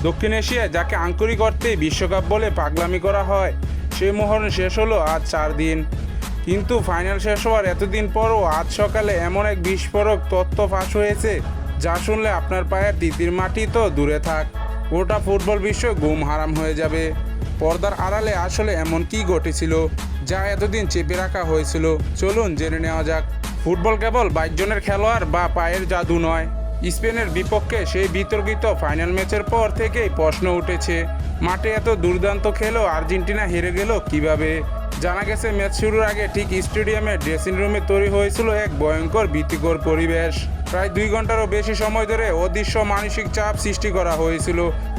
দক্ষিণ এশিয়ায় যাকে আঙ্কুরি করতেই বিশ্বকাপ বলে পাগলামি করা হয়, সেই মোহর শেষ হলো আজ 4 দিন। কিন্তু ফাইনাল শেষ হওয়ার এতদিন পরও আজ সকালে এমন এক বিস্ফোরক তথ্য ফাঁস হয়েছে, যা শুনলে আপনার পায়ের তিতির মাটি তো দূরে থাক, গোটা ফুটবল বিশ্ব ঘুম হারাম হয়ে যাবে। পর্দার আড়ালে আসলে এমন কি ঘটেছিল যা এতদিন চেপে রাখা হয়েছিল? চলুন জেনে নেওয়া যাক। ফুটবল কেবল 22 জনের খেলোয়াড় বা পায়ের জাদু নয়। স্পেনের বিপক্ষে সেই বিতর্কিত ফাইনাল ম্যাচের পর থেকেই প্রশ্ন উঠেছে, মাঠে এত দুর্দান্ত খেলেও আর্জেন্টিনা হেরে গেল কিভাবে? জানা গেছে ম্যাচ শুরুর আগে ঠিক স্টেডিয়ামের ড্রেসিং রুমে তৈরি হয়েছিল এক ভয়ঙ্কর ভীতিকর পরিবেশ। প্রায় 2 ঘন্টারও বেশি সময় ধরে অদৃশ্য মানসিক চাপ সৃষ্টি করা হয়েছিল,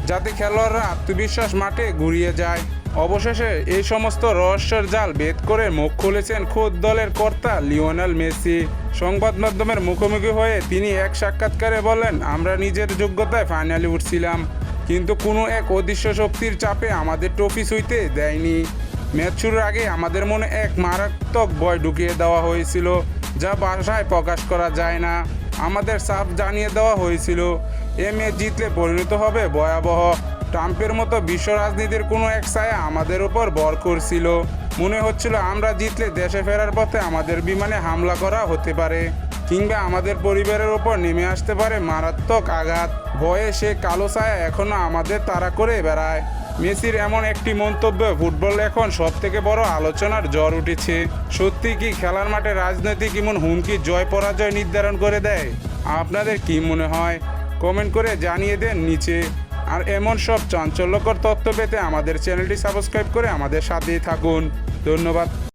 যাতে খেলোয়াড়রা আত্মবিশ্বাস মাঠে ঘুরিয়ে যায়। অবশেষে এই সমস্ত রহস্যের জাল ভেদ করে মুখ খুলেছেন খোদ দলের কর্তা লিওনেল মেসি। সংবাদ মাধ্যমের মুখোমুখি হয়ে তিনি এক সাক্ষাৎকারে বলেন, আমরা নিজের যোগ্যতায় ফাইনালে উঠছিলাম, কিন্তু কোনো এক অদৃশ্য শক্তির চাপে আমাদের ট্রফি ছুঁইতে দেয়নি। ম্যাচ শুরুর আগে আমাদের মনে এক মারাত্মক ভয় ঢুকিয়ে দেওয়া হয়েছিল, যা ভাষায় প্রকাশ করা যায় না। আমাদের সাফ জানিয়ে দেওয়া হয়েছিল, এ ম্যাচ জিতলে পরিণত হবে ভয়াবহ। ট্রাম্পের মতো বিশ্ব রাজনীতির কোনো এক ছায়া আমাদের উপর ভর করছিল। মনে হচ্ছিল আমরা জিতলে দেশে ফেরার পথে আমাদের বিমানে হামলা করা হতে পারে, কিংবা আমাদের পরিবারের ওপর নেমে আসতে পারে মারাত্মক আঘাত। ভয়ে সে কালো ছায়া এখনও আমাদের তাড়া করে বেড়ায়। মেসির এমন একটি মন্তব্য ফুটবল এখন সবথেকে বড় আলোচনার ঝড় উঠেছে। সত্যি কি খেলার মাঠে রাজনৈতিক এমন হুমকি জয় পরাজয় নির্ধারণ করে দেয়? আপনাদের কি মনে হয়? কমেন্ট করে জানিয়ে দেন নিচে। আর এমন সব চাঞ্চল্যকর তথ্য পেতে আমাদের চ্যানেলটি সাবস্ক্রাইব করে আমাদের সাথেই থাকুন। ধন্যবাদ।